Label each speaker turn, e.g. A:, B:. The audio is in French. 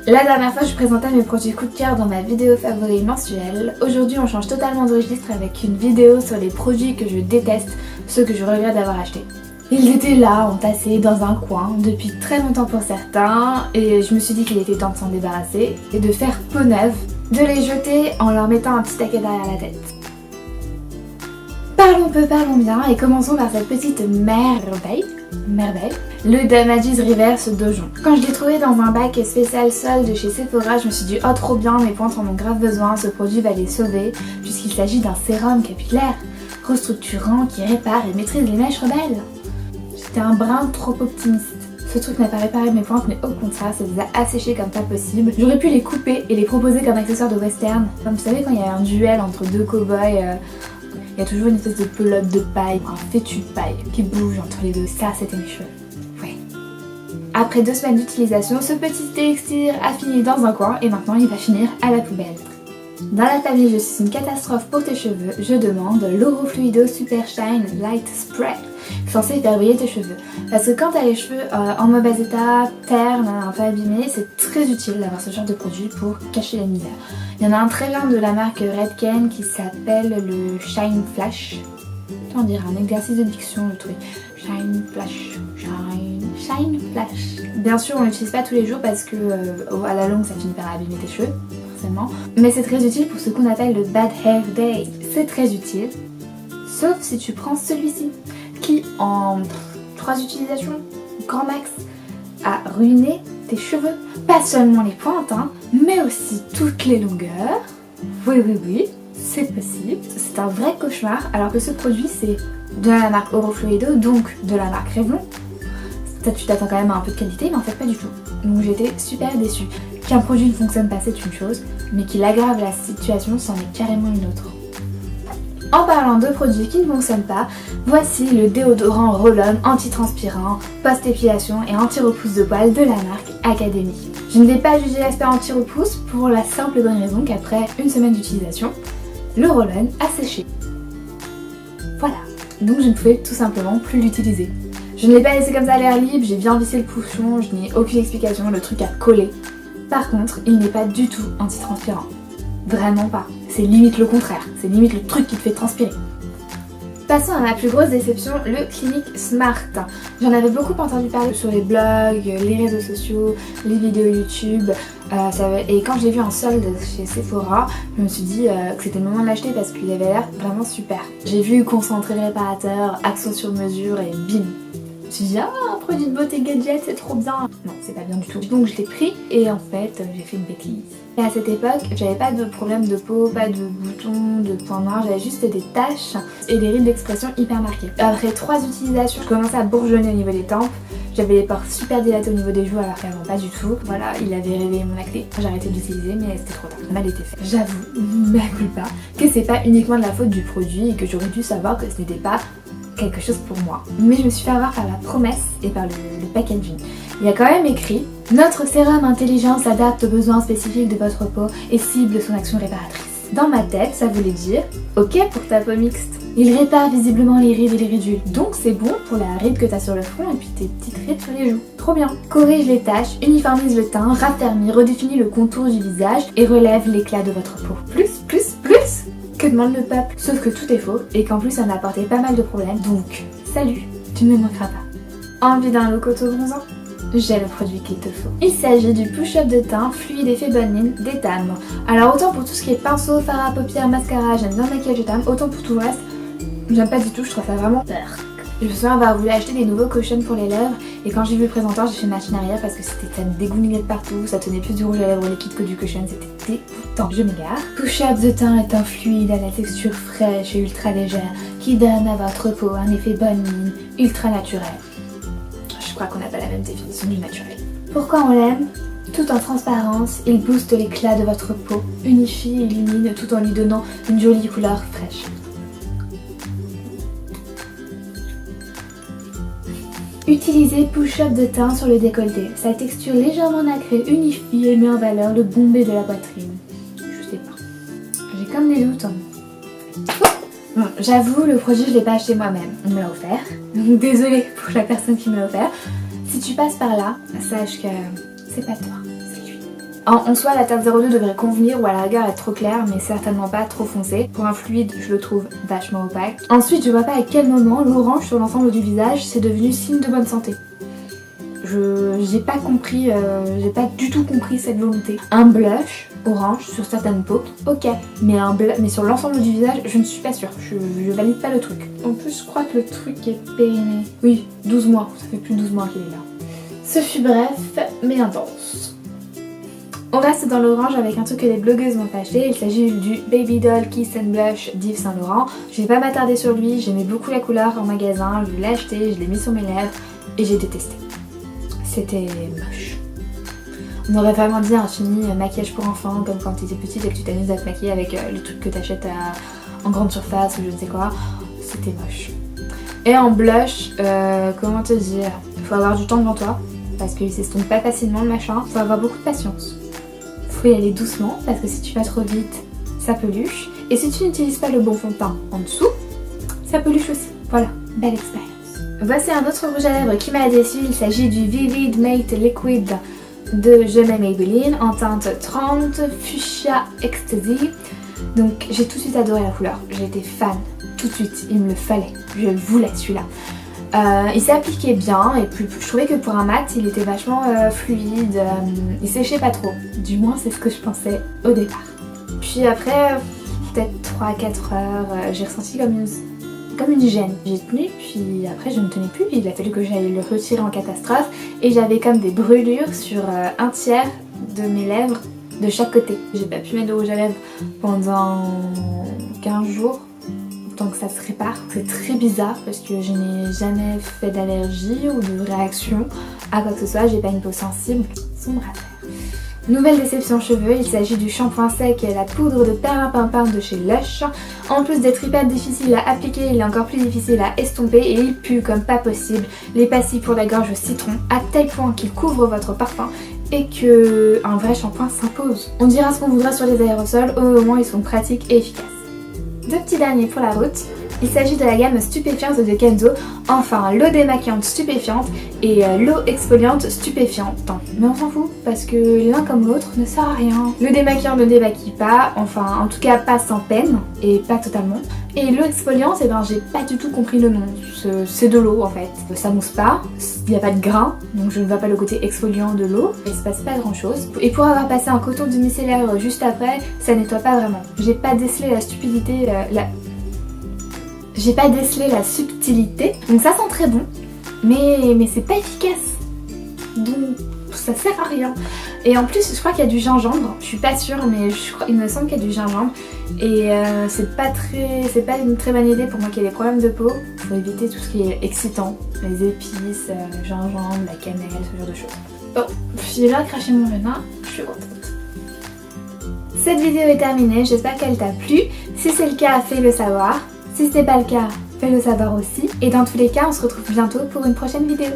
A: La dernière fois je présentais mes produits coup de cœur dans ma vidéo favori mensuelle. Aujourd'hui on change totalement de registre avec une vidéo sur les produits que je déteste, ceux que je regrette d'avoir achetés. Ils étaient là, entassés dans un coin depuis très longtemps pour certains et je me suis dit qu'il était temps de s'en débarrasser et de faire peau neuve, de les jeter en leur mettant un petit taquet derrière la tête. Parlons peu, parlons bien et commençons par cette petite merveille, le Damages Reverse Dojon. Quand je l'ai trouvé dans un bac spécial solde de chez Sephora, je me suis dit oh trop bien, mes pointes en ont grave besoin, ce produit va les sauver puisqu'il s'agit d'un sérum capillaire restructurant qui répare et maîtrise les mèches rebelles. J'étais un brin trop optimiste. Ce truc n'a pas réparé mes pointes mais au contraire ça les a asséchées comme pas possible. J'aurais pu les couper et les proposer comme accessoires de western. Comme vous savez quand il y a un duel entre deux cow-boys, il y a toujours une espèce de pelote de paille, un fétu de paille qui bouge entre les deux. Ça, c'était mes cheveux. Ouais. Après 2 semaines d'utilisation, ce petit élixir a fini dans un coin et maintenant il va finir à la poubelle. Dans la famille Je suis une catastrophe pour tes cheveux, je demande l'Oro Fluido Super Shine Light Spray, censé faire briller tes cheveux. Parce que quand t'as les cheveux en mauvais état, ternes, un peu abîmés, c'est très utile d'avoir ce genre de produit pour cacher la misère. Il y en a un très bien de la marque Redken qui s'appelle le Shine Flash. On dirait un exercice de diction le truc. Shine Flash, Shine Flash. Bien sûr on l'utilise pas tous les jours parce que à la longue ça finit par abîmer tes cheveux. Mais c'est très utile pour ce qu'on appelle le Bad Hair Day. C'est très utile, sauf si tu prends celui-ci, qui en 3 utilisations, grand max, a ruiné tes cheveux. Pas seulement les pointes, hein, mais aussi toutes les longueurs. Oui, c'est possible. C'est un vrai cauchemar, alors que ce produit c'est de la marque Oro Fluido, donc de la marque Revlon. Tu t'attends quand même à un peu de qualité, mais en fait pas du tout. Donc j'étais super déçue. Qu'un produit ne fonctionne pas c'est une chose, mais qu'il aggrave la situation c'en est carrément une autre. En parlant de produits qui ne fonctionnent pas, voici le déodorant Roll-On anti-transpirant, post-épilation et anti-repousse de poils de la marque Academy. Je ne vais pas juger l'aspect anti-repousse pour la simple bonne raison qu'après une semaine d'utilisation, le Roll-On a séché. Voilà, donc je ne pouvais tout simplement plus l'utiliser. Je ne l'ai pas laissé comme ça à l'air libre, j'ai bien vissé le bouchon, je n'ai aucune explication, le truc a collé. Par contre, il n'est pas du tout anti-transpirant. Vraiment pas. C'est limite le contraire, c'est limite le truc qui te fait transpirer. Passons à ma plus grosse déception, le Clinique Smart. J'en avais beaucoup entendu parler sur les blogs, les réseaux sociaux, les vidéos YouTube. Et quand je l'ai vu en solde chez Sephora, je me suis dit que c'était le moment de l'acheter parce qu'il avait l'air vraiment super. J'ai vu concentré réparateur, action sur mesure et bim. Je me suis dit un produit de beauté gadget c'est trop bien. Non c'est pas bien du tout. Donc je l'ai pris et en fait j'ai fait une bêtise. Et à cette époque j'avais pas de problème de peau, pas de boutons, de points noirs, j'avais juste des taches et des rides d'expression hyper marquées. Après 3 utilisations je commençais à bourgeonner au niveau des tempes. J'avais les pores super dilatés au niveau des joues alors qu'avant pas du tout. Voilà, il avait réveillé mon acné. J'ai arrêté de l'utiliser mais c'était trop tard. Mal été fait. J'avoue, mea culpa, que c'est pas uniquement de la faute du produit et que j'aurais dû savoir que ce n'était pas quelque chose pour moi. Mais je me suis fait avoir par la promesse et par le packaging. Il y a quand même écrit « Notre sérum intelligent s'adapte aux besoins spécifiques de votre peau et cible son action réparatrice ». Dans ma tête, ça voulait dire « Ok pour ta peau mixte ». Il répare visiblement les rides et les ridules. Donc c'est bon pour la ride que t'as sur le front et puis tes petites rides sur les joues. Trop bien. Corrige les taches, uniformise le teint, raffermit, redéfinit le contour du visage et relève l'éclat de votre peau. Plus que demande le peuple. Sauf que tout est faux et qu'en plus ça m'a apporté pas mal de problèmes. Donc, salut, tu ne me manqueras pas. Envie d'un look auto-bronzant ? J'ai le produit qu'il te faut. Il s'agit du push-up de teint fluide effet bonne mine d'Etam. Alors autant pour tout ce qui est pinceau, fard à paupières, mascara, j'aime bien le maquillage Etam, autant pour tout le reste, j'aime pas du tout, je trouve ça vraiment peur. Je me souviens avoir voulu acheter des nouveaux cushions pour les lèvres et quand j'ai vu le présentoir j'ai fait machine arrière parce que ça me dégoulinait de partout, ça tenait plus du rouge à lèvres liquide que du cushion, c'était dégoûtant. Je m'égare. Push-up de teint est un fluide à la texture fraîche et ultra légère qui donne à votre peau un effet bonne mine, ultra naturel. Je crois qu'on n'a pas la même définition du naturel. Pourquoi on l'aime ? Tout en transparence, il booste l'éclat de votre peau, unifie et illumine tout en lui donnant une jolie couleur fraîche. Utilisez push-up de teint sur le décolleté. Sa texture légèrement nacrée unifie et met en valeur le bombé de la poitrine. Je sais pas. J'ai comme des doutes. Bon, j'avoue, le produit je l'ai pas acheté moi-même. On me l'a offert. Donc désolée pour la personne qui me l'a offert. Si tu passes par là, sache que c'est pas toi, c'est lui. En soi, la teinte 02 devrait convenir ou à la rigueur être trop claire, mais certainement pas trop foncé. Pour un fluide, je le trouve vachement opaque. Ensuite, je vois pas à quel moment l'orange sur l'ensemble du visage c'est devenu signe de bonne santé. J'ai pas compris, j'ai pas du tout compris cette volonté. Un blush orange sur certaines pauques, ok, mais sur l'ensemble du visage, je ne suis pas sûre, je valide pas le truc. En plus, je crois que le truc est périmé. Oui, 12 mois, ça fait plus de 12 mois qu'il est là. Ce fut bref, mais intense. On reste dans l'orange avec un truc que les blogueuses m'ont acheté, il s'agit du Baby Doll Kiss and Blush d'Yves Saint Laurent. Je vais pas m'attarder sur lui, j'aimais beaucoup la couleur en magasin, je l'ai acheté, je l'ai mis sur mes lèvres et j'ai détesté. C'était moche. On aurait vraiment dit un fini maquillage pour enfants, comme quand tu étais petite et que tu t'amuses à te maquiller avec les trucs que t'achètes en grande surface ou je ne sais quoi. C'était moche. Et en blush, comment te dire, faut avoir du temps devant toi parce qu'il s'estompe pas facilement le machin. Faut avoir beaucoup de patience. Faut y aller doucement parce que si tu vas trop vite, ça peluche. Et si tu n'utilises pas le bon fond de teint en dessous, ça peluche aussi. Voilà, belle expérience. Voici un autre rouge à lèvres qui m'a déçu, il s'agit du Vivid Matte Liquid de Je m'aime Maybelline en teinte 30 Fuchsia Ecstasy. Donc j'ai tout de suite adoré la couleur, j'étais fan, tout de suite, il me le fallait, je voulais celui-là. Il s'appliquait bien et puis je trouvais que pour un mat il était vachement fluide, il séchait pas trop, du moins c'est ce que je pensais au départ. Puis après peut-être 3-4 heures, j'ai ressenti comme une gêne. J'ai tenu puis après je ne tenais plus, il a fallu que j'aille le retirer en catastrophe et j'avais comme des brûlures sur un tiers de mes lèvres de chaque côté. J'ai pas pu mettre de rouge à lèvres pendant 15 jours tant que ça se répare. C'est très bizarre parce que je n'ai jamais fait d'allergie ou de réaction à quoi que ce soit, j'ai pas une peau sensible, sombre affaire. Nouvelle déception cheveux, il s'agit du shampoing sec et la poudre de perlimpinpin de chez Lush. En plus d'être hyper difficile à appliquer, il est encore plus difficile à estomper et il pue comme pas possible. Les pastilles pour la gorge au citron, à tel point qu'il couvre votre parfum et que un vrai shampoing s'impose. On dira ce qu'on voudra sur les aérosols, au moins ils sont pratiques et efficaces. Deux petits derniers pour la route. Il s'agit de la gamme stupéfiante de Kenzo, enfin l'eau démaquillante stupéfiante et l'eau exfoliante stupéfiante. Mais on s'en fout parce que l'un comme l'autre ne sert à rien. Le démaquillant ne démaquille pas, enfin en tout cas pas sans peine et pas totalement. Et l'eau exfoliante, eh ben j'ai pas du tout compris le nom, c'est de l'eau en fait. Ça mousse pas, il n'y a pas de grain, donc je ne vois pas le côté exfoliant de l'eau, il se passe pas grand chose. Et pour avoir passé un coton demi-micellaire juste après, ça nettoie pas vraiment. J'ai pas décelé la stupidité, J'ai pas décelé la subtilité, donc ça sent très bon, mais c'est pas efficace, donc ça sert à rien. Et en plus je crois qu'il y a du gingembre, je suis pas sûre mais il me semble qu'il y a du gingembre et c'est pas une très bonne idée pour moi qui ai des problèmes de peau. Faut éviter tout ce qui est excitant, les épices, le gingembre, la cannelle, ce genre de choses. Bon, j'ai bien craché mon venin, je suis contente. Cette vidéo est terminée, j'espère qu'elle t'a plu. Si c'est le cas, fais-le savoir. Si ce n'est pas le cas, fais-le savoir aussi. Et dans tous les cas, on se retrouve bientôt pour une prochaine vidéo.